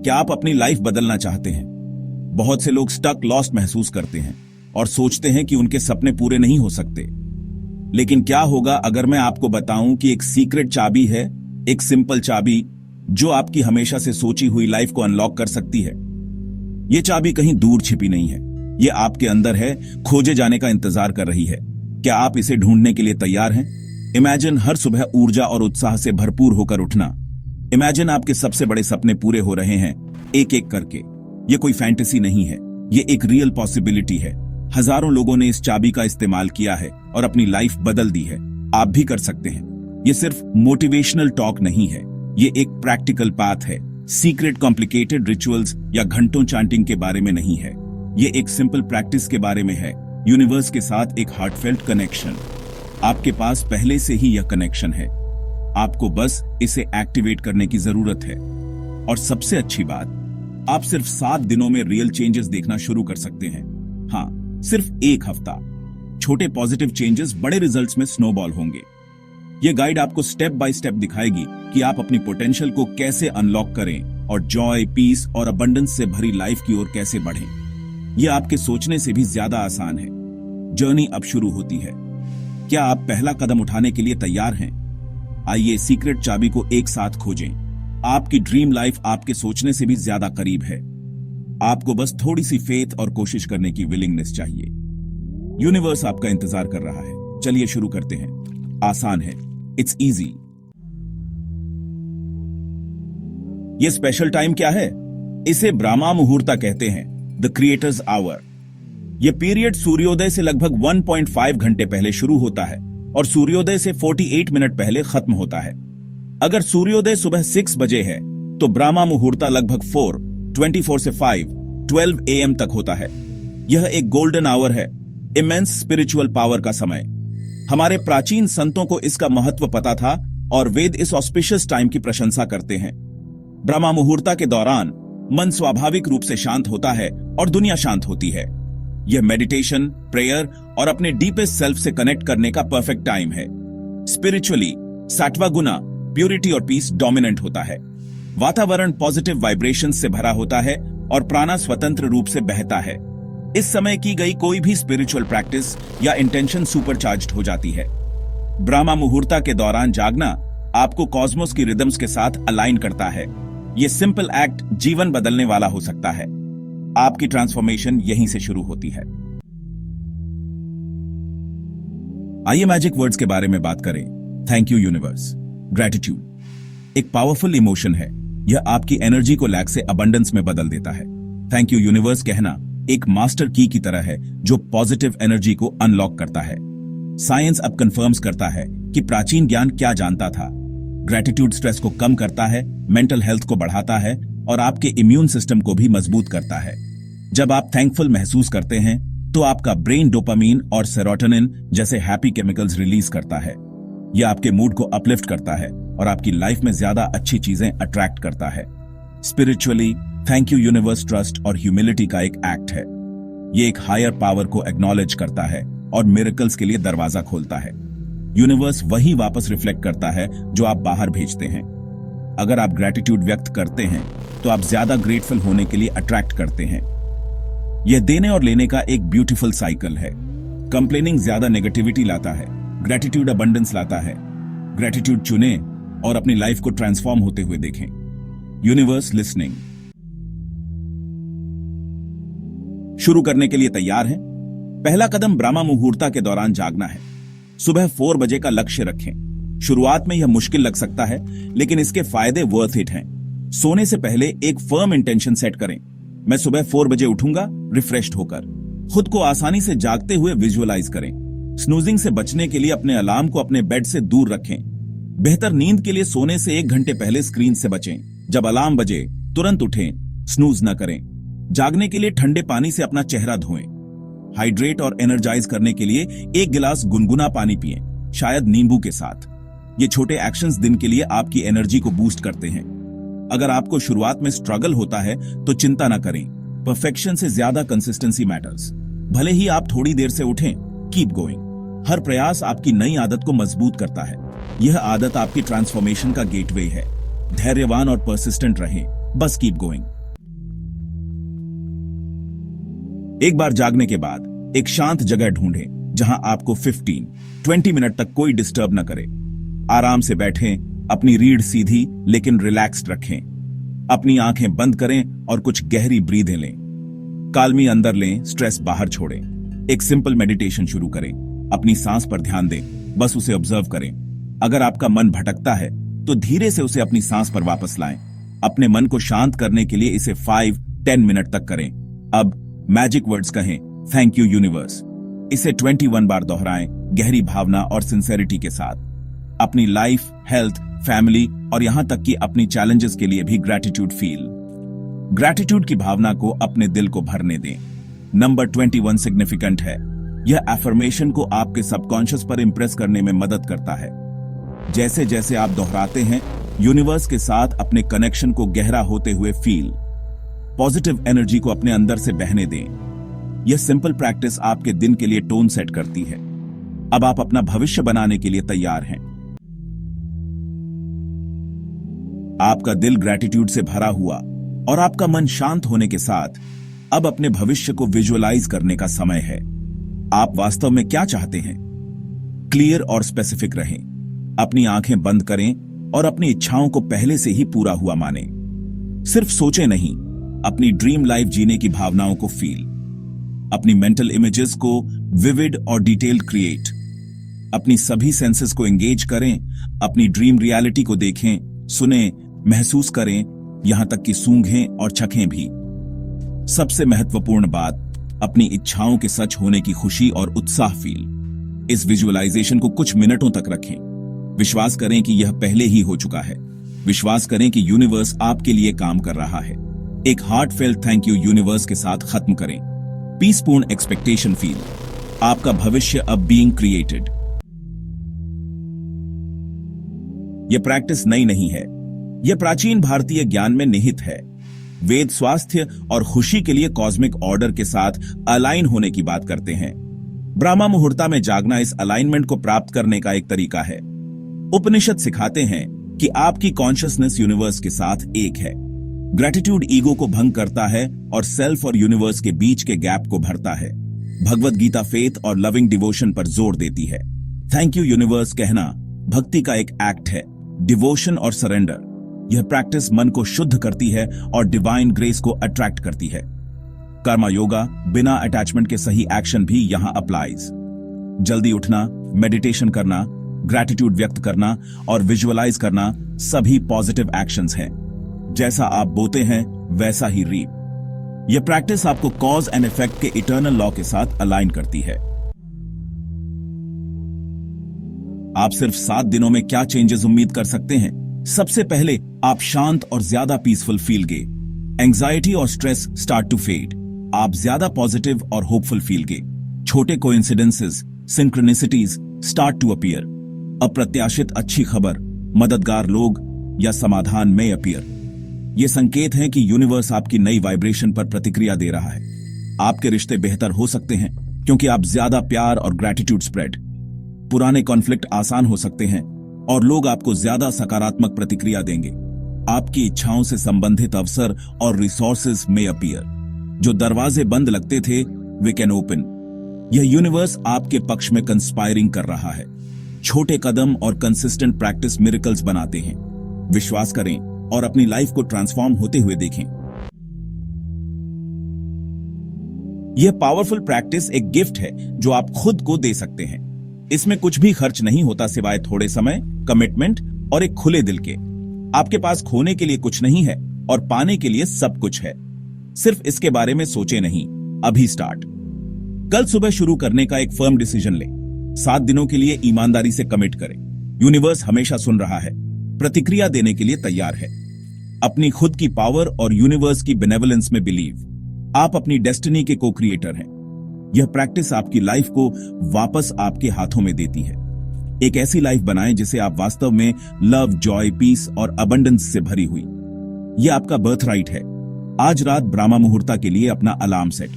क्या आप अपनी लाइफ बदलना चाहते हैं? बहुत से लोग स्टक, लॉस्ट महसूस करते हैं और सोचते हैं कि उनके सपने पूरे नहीं हो सकते। लेकिन क्या होगा अगर मैं आपको बताऊं कि एक सीक्रेट चाबी है, एक सिंपल चाबी जो आपकी हमेशा से सोची हुई लाइफ को अनलॉक कर सकती है। यह चाबी कहीं दूर छिपी नहीं है, यह आपके अंदर है, खोजे जाने का इंतजार कर रही है। क्या आप इसे ढूंढने के लिए तैयार हैं? इमेजिन हर सुबह ऊर्जा और उत्साह से भरपूर होकर उठना। इमेजिन आपके सबसे बड़े सपने पूरे हो रहे हैं, एक एक करके। ये कोई फैंटेसी नहीं है, ये एक रियल पॉसिबिलिटी है। हजारों लोगों ने इस चाबी का इस्तेमाल किया है और अपनी लाइफ बदल दी है। आप भी कर सकते हैं। ये सिर्फ मोटिवेशनल टॉक नहीं है, ये एक प्रैक्टिकल पाथ है। सीक्रेट कॉम्प्लिकेटेड रिचुअल्स या घंटों चांटिंग के बारे में नहीं है, ये एक सिंपल प्रैक्टिस के बारे में है। यूनिवर्स के साथ एक हार्टफेल्ट कनेक्शन। आपके पास पहले से ही यह कनेक्शन है, आपको बस इसे एक्टिवेट करने की जरूरत है। और सबसे अच्छी बात, आप सिर्फ 7 दिनों में रियल चेंजेस देखना शुरू कर सकते हैं। हाँ, सिर्फ एक हफ्ता। छोटे पॉजिटिव चेंजेस बड़े रिजल्ट्स में स्नोबॉल होंगे। यह गाइड आपको स्टेप बाय स्टेप दिखाएगी कि आप अपनी पोटेंशियल को कैसे अनलॉक करें और जॉय, पीस और अबंडेंस से भरी लाइफ की ओर कैसे बढ़ें। यह आपके सोचने से भी ज्यादा आसान है। जर्नी अब शुरू होती है। क्या आप पहला कदम उठाने के लिए तैयार हैं? आइए सीक्रेट चाबी को एक साथ खोजें। आपकी ड्रीम लाइफ आपके सोचने से भी ज्यादा करीब है। आपको बस थोड़ी सी फेथ और कोशिश करने की विलिंगनेस चाहिए। यूनिवर्स आपका इंतजार कर रहा है। चलिए शुरू करते हैं। आसान है, इट्स इजी। ये स्पेशल टाइम क्या है? इसे ब्रह्मा मुहूर्ता कहते हैं, द क्रिएटर्स आवर। यह पीरियड सूर्योदय से लगभग 1.5 घंटे पहले शुरू होता है और सूर्योदय से 48 मिनट पहले खत्म होता है। अगर सूर्योदय सुबह 6 बजे है तो ब्रह्मा मुहूर्ता लगभग 4:24 से 5:12 AM तक होता है। यह एक गोल्डन आवर है, इमेंस स्पिरिचुअल पावर का समय। हमारे प्राचीन संतों को इसका महत्व पता था और वेद इस ऑस्पिशियस टाइम की प्रशंसा करते हैं। ब्रह्मा मुहूर्ता के दौरान मन स्वाभाविक रूप से शांत होता है और दुनिया शांत होती है। यह मेडिटेशन, प्रेयर और अपने डीपेस्ट सेल्फ से कनेक्ट करने का परफेक्ट टाइम है। स्पिरिचुअली सात्वा गुना, प्यूरिटी और पीस डोमिनेंट होता है। वातावरण पॉजिटिव वाइब्रेशंस से भरा होता है और प्राणा स्वतंत्र रूप से बहता है। इस समय की गई कोई भी स्पिरिचुअल प्रैक्टिस या इंटेंशन सुपरचार्ज्ड हो जाती है। ब्रह्मा मुहूर्ता के दौरान जागना आपको कॉस्मोस की रिदम्स के साथ अलाइन करता है। यह सिंपल एक्ट जीवन बदलने वाला हो सकता है। आपकी ट्रांसफॉर्मेशन यहीं से शुरू होती है। आइए मैजिक वर्ड्स के बारे में बात करें। Thank you universe. ग्रेटिट्यूड एक पावरफुल इमोशन है। यह आपकी एनर्जी को लैक से अबंडेंस में बदल देता है। थैंक यू यूनिवर्स कहना एक मास्टर की तरह है जो पॉजिटिव एनर्जी को अनलॉक करता है। साइंस अब कंफर्म्स करता है कि प्राचीन ज्ञान क्या जानता था। ग्रेटिट्यूड स्ट्रेस को कम करता है, मेंटल हेल्थ को बढ़ाता है और आपके इम्यून सिस्टम को भी मजबूत करता है। जब आप थैंकफुल महसूस करते हैं तो आपका ब्रेन डोपामीन और सेरोटोनिन जैसे हैप्पी केमिकल्स रिलीज करता है। यह आपके मूड को अपलिफ्ट करता है और आपकी लाइफ में ज्यादा अच्छी चीजें अट्रैक्ट करता है। Spiritually thank you universe trust और ह्यूमिलिटी का एक एक्ट है। यह एक हायर पावर को एक्नॉलेज करता है और मिरेकल्स के लिए दरवाजा खोलता है। यूनिवर्स वही वापस रिफ्लेक्ट करता है जो आप बाहर भेजते हैं। अगर आप ग्रेटिट्यूड व्यक्त करते हैं तो आप ज्यादा ग्रेटफुल होने के लिए अट्रैक्ट करते हैं। यह देने और लेने का एक ब्यूटीफुल साइकिल है। कंप्लेनिंग ज्यादा नेगेटिविटी लाता है, ग्रेटिट्यूड अबंडेंस लाता है। ग्रेटिट्यूड चुनें और अपनी लाइफ को ट्रांसफॉर्म होते हुए देखें। Universe listening. शुरू करने के लिए तैयार हैं? पहला कदम ब्रह्मा मुहूर्ता के दौरान जागना है। सुबह 4 बजे का लक्ष्य रखें। शुरुआत में यह मुश्किल लग सकता है, लेकिन इसके फायदे वर्थ इट हैं। सोने से पहले एक फर्म इंटेंशन सेट करें। मैं सुबह 4 बजे उठूंगा, रिफ्रेश्ड होकर। खुद को आसानी से जागते हुए विजुअलाइज करें। स्नूजिंग से बचने के लिए अपने अलार्म को अपने बेड से दूर रखें। बेहतर नींद के लिए सोने से 1 घंटे पहले स्क्रीन से बचें। जब अलार्म बजे तुरंत उठें, स्नूज न करें। जागने के लिए ठंडे पानी से अपना चेहरा धोएं। हाइड्रेट और एनर्जाइज करने के लिए 1 गिलास गुनगुना पानी पिएं, शायद नींबू के साथ। ये छोटे एक्शंस दिन के लिए आपकी एनर्जी को बूस्ट करते हैं। अगर आपको शुरुआत में स्ट्रगल होता है तो चिंता न करें। परफेक्शन से ज्यादा कंसिस्टेंसी मैटर्स। भले ही आप थोड़ी देर से उठें, कीप गोइंग। हर प्रयास आपकी नई आदत को मजबूत करता है। यह आदत आपकी ट्रांसफॉर्मेशन का गेटवे है। धैर्यवान और परसिस्टेंट रहें। बस कीप गोइंग। एक बार जागने के बाद एक शांत जगह ढूंढें जहां आपको 15-20 मिनट तक कोई डिस्टर्ब न करे। आराम से बैठें, अपनी रीढ़ सीधी लेकिन रिलैक्स्ड रखें। अपनी आंखें बंद करें और कुछ गहरी ब्रीदें लें। काल्मी अंदर लें, स्ट्रेस बाहर छोड़ें। एक सिंपल मेडिटेशन शुरू करें। अपनी सांस पर ध्यान दें, बस उसे ऑब्जर्व करें। अगर आपका मन भटकता है तो धीरे से उसे अपनी सांस पर वापस लाएं। अपने मन को शांत करने के लिए इसे 5-10 मिनट तक करें। अब मैजिक वर्ड्स कहें, थैंक यू यूनिवर्स। इसे 21 बार दोहराएं, गहरी भावना और सिंसेरिटी के साथ। अपनी लाइफ, हेल्थ, फैमिली और यहां तक कि अपनी चैलेंजेस के लिए भी ग्रैटिट्यूड फील। ग्रैटिट्यूड की भावना को अपने दिल को भरने दें। नंबर 21 सिग्निफिकेंट है। यह एफर्मेशन को आपके सबकॉन्शियस पर इंप्रेस करने में मदद करता है। जैसे जैसे आप दोहराते हैं, यूनिवर्स के साथ अपने कनेक्शन को गहरा होते हुए फील। पॉजिटिव एनर्जी को अपने अंदर से बहने दें। यह सिंपल प्रैक्टिस आपके दिन के लिए टोन सेट करती है। अब आप अपना भविष्य बनाने के लिए तैयार हैं। आपका दिल ग्रैटिट्यूड से भरा हुआ और आपका मन शांत होने के साथ अब अपने भविष्य को विजुअलाइज करने का समय है। आप वास्तव में क्या चाहते हैं? क्लियर और स्पेसिफिक रहें। अपनी आंखें बंद करें और अपनी इच्छाओं को पहले से ही पूरा हुआ मानें। सिर्फ सोचें नहीं, अपनी ड्रीम लाइफ जीने की भावनाओं को फील। अपनी मेंटल इमेजेस को विविड और डिटेल्ड क्रिएट। अपनी सभी सेंसेस को एंगेज करें। अपनी ड्रीम रियलिटी को देखें, सुनें, महसूस करें, यहां तक कि सूंघें और चखें भी। सबसे महत्वपूर्ण बात, अपनी इच्छाओं के सच होने की खुशी और उत्साह फील। इस विजुअलाइजेशन को कुछ मिनटों तक रखें। विश्वास करें कि यह पहले ही हो चुका है। विश्वास करें कि यूनिवर्स आपके लिए काम कर रहा है। एक हार्टफेल्ट थैंक यू यूनिवर्स के साथ खत्म करें। पीसपूर्ण एक्सपेक्टेशन फील। आपका भविष्य अब बीइंग क्रिएटेड। यह प्रैक्टिस नई नहीं है। यह प्राचीन भारतीय ज्ञान में निहित है। वेद स्वास्थ्य और खुशी के लिए कॉस्मिक ऑर्डर के साथ अलाइन होने की बात करते हैं। ब्रह्मा मुहूर्ता में जागना इस अलाइनमेंट को प्राप्त करने का एक तरीका है। उपनिषद सिखाते हैं कि आपकी कॉन्शियसनेस यूनिवर्स के साथ एक है। ग्रैटिट्यूड ईगो को भंग करता है और सेल्फ और यूनिवर्स के बीच के गैप को भरता है। भगवत गीता फेथ और लविंग डिवोशन पर जोर देती है। थैंक यू यूनिवर्स कहना भक्ति का एक एक्ट है, डिवोशन और सरेंडर। यह प्रैक्टिस मन को शुद्ध करती है और डिवाइन ग्रेस को अट्रैक्ट करती है। कर्मा योगा, बिना अटैचमेंट के सही एक्शन भी यहां अप्लाइज। जल्दी उठना, मेडिटेशन करना, ग्रैटिट्यूड व्यक्त करना और विजुअलाइज करना सभी पॉजिटिव एक्शंस हैं। जैसा आप बोते हैं वैसा ही रीप। यह प्रैक्टिस आपको कॉज एंड इफेक्ट के इटर्नल लॉ के साथ अलाइन करती है। आप सिर्फ 7 दिनों में क्या चेंजेस उम्मीद कर सकते हैं? सबसे पहले आप शांत और ज्यादा पीसफुल फील गे। एंजाइटी और स्ट्रेस स्टार्ट टू फेड। आप ज्यादा पॉजिटिव और होपफुल फील गे। छोटे कोइंसिडेंसेस, सिंक्रोनिसिटीज स्टार्ट टू अपीयर। अप्रत्याशित अच्छी खबर, मददगार लोग या समाधान में अपीयर। ये संकेत हैं कि यूनिवर्स आपकी नई वाइब्रेशन पर प्रतिक्रिया दे रहा है। आपके रिश्ते बेहतर हो सकते हैं क्योंकि आप ज्यादा प्यार और ग्रैटिट्यूड स्प्रेड। पुराने कॉन्फ्लिक्ट आसान हो सकते हैं और लोग आपको ज्यादा सकारात्मक प्रतिक्रिया देंगे। आपकी इच्छाओं से संबंधित अवसर और रिसोर्सेज में अपीयर। जो दरवाजे बंद लगते थे वे कैन ओपन। यह यूनिवर्स आपके पक्ष में कंस्पायरिंग कर रहा है। छोटे कदम और कंसिस्टेंट प्रैक्टिस मिरेकल्स बनाते हैं। विश्वास करें और अपनी लाइफ को ट्रांसफॉर्म होते हुए देखें। यह पावरफुल प्रैक्टिस एक गिफ्ट है जो आप खुद को दे सकते हैं। इसमें कुछ भी खर्च नहीं होता सिवाय थोड़े समय, कमिटमेंट और एक खुले दिल के। आपके पास खोने के लिए कुछ नहीं है और पाने के लिए सब कुछ है। सिर्फ इसके बारे में सोचे नहीं, अभी स्टार्ट। कल सुबह शुरू करने का एक फर्म डिसीजन लें। 7 दिनों के लिए ईमानदारी से कमिट करें। यूनिवर्स हमेशा सुन रहा है, प्रतिक्रिया देने के लिए तैयार है। अपनी खुद की पावर और यूनिवर्स की बेनेवलेंस में बिलीव। आप अपनी डेस्टिनी के को क्रिएटर हैं। यह प्रैक्टिस आपकी लाइफ को वापस आपके हाथों में देती है। एक ऐसी लाइफ बनाएं जिसे आप वास्तव में लव, जॉय, पीस और अबंडेंस से भरी हुई। यह आपका बर्थ राइट है। आज रात ब्रह्मा मुहूर्ता के लिए अपना अलार्म सेट।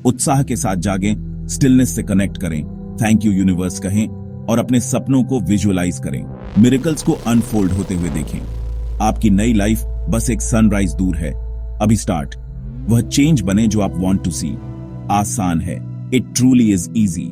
उत्साह के साथ जागें, स्टिलनेस से कनेक्ट करें, थैंक यू यूनिवर्स कहें और अपने सपनों को विजुअलाइज करें। मिरेकल्स को अनफोल्ड होते हुए देखें। आपकी नई लाइफ बस एक सनराइज दूर है। अभी स्टार्ट। वह चेंज बने जो आप वांट टू सी। आसान है। It truly is easy.